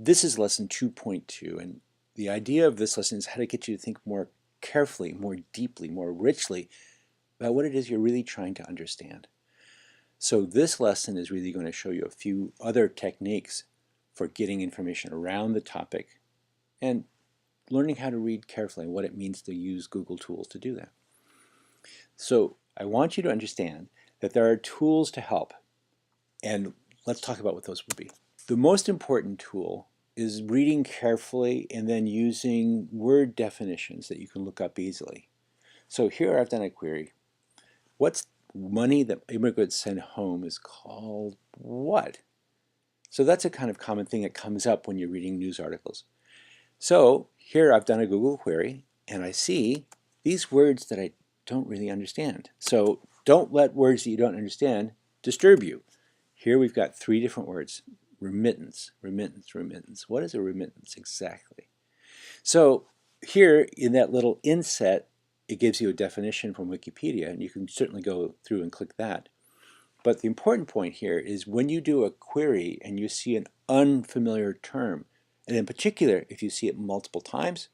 This is lesson 2.2, and the idea of this lesson is how to get you to think more carefully, more deeply, more richly about what it is you're really trying to understand. So this lesson is really going to show you a few other techniques for getting information around the topic and learning how to read carefully and what it means to use Google tools to do that. So I want you to understand that there are tools to help, and let's talk about what those would be. The most important tool is reading carefully and then using word definitions that you can look up easily. So here I've done a query. What's money that immigrants send home is called what? So that's a kind of common thing that comes up when you're reading news articles. So here I've done a Google query and I see these words that I don't really understand. So don't let words that you don't understand disturb you. Here we've got three different words. Remittance, remittance, remittance. What is a remittance exactly? So here in that little inset, it gives you a definition from Wikipedia, and you can certainly go through and click that. But the important point here is when you do a query and you see an unfamiliar term, and in particular, if you see it multiple times,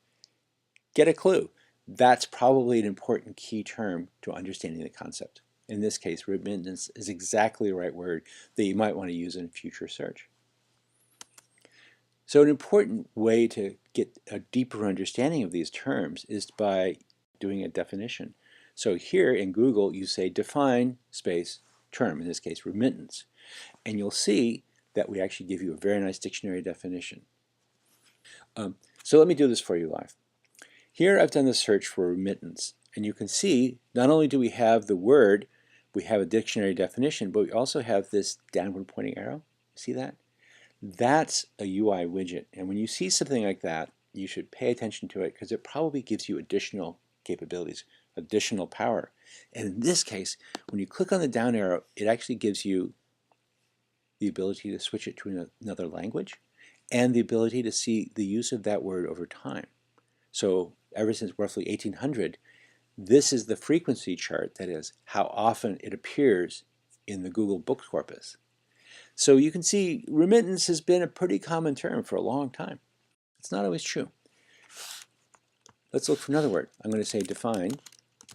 get a clue. That's probably an important key term to understanding the concept. In this case, remittance is exactly the right word that you might want to use in a future search. So an important way to get a deeper understanding of these terms is by doing a definition. So here in Google, you say define space term, in this case remittance, and you'll see that we actually give you a very nice dictionary definition. So let me do this for you live. Here I've done the search for remittance, and you can see not only do we have the word, we have a dictionary definition, but we also have this downward pointing arrow. See that? That's a UI widget, and when you see something like that, you should pay attention to it because it probably gives you additional capabilities, additional power. And in this case, when you click on the down arrow, it actually gives you the ability to switch it to another language and the ability to see the use of that word over time. So ever since roughly 1800, this is the frequency chart, that is, how often it appears in the Google book corpus. So you can see remittance has been a pretty common term for a long time. It's not always true. Let's look for another word. I'm going to say define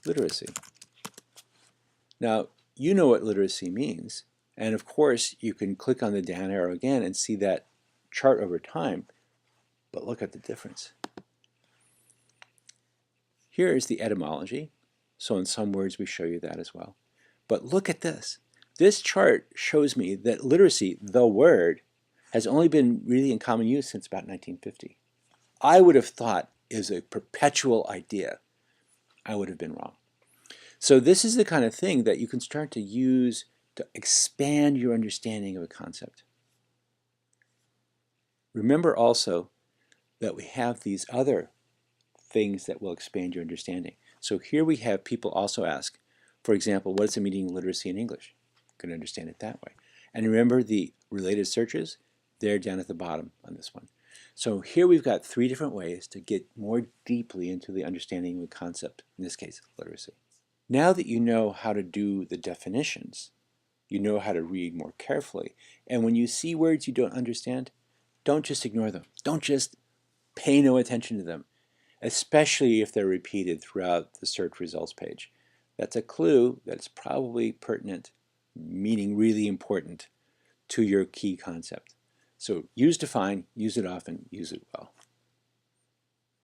literacy. Now, you know what literacy means, and of course you can click on the down arrow again and see that chart over time, but look at the difference. Here is the etymology, so in some words we show you that as well. But look at this. This chart shows me that literacy, the word, has only been really in common use since about 1950. I would have thought is a perpetual idea. I would have been wrong. So this is the kind of thing that you can start to use to expand your understanding of a concept. Remember also that we have these other things that will expand your understanding. So here we have people also ask, for example, what is the meaning of literacy in English? You can understand it that way. And remember the related searches? They're down at the bottom on this one. So here we've got three different ways to get more deeply into the understanding of a concept, in this case, literacy. Now that you know how to do the definitions, you know how to read more carefully, and when you see words you don't understand, don't just ignore them. Don't just pay no attention to them, especially if they're repeated throughout the search results page. That's a clue that it's probably pertinent, meaning really important to your key concept. So use define, use it often, use it well.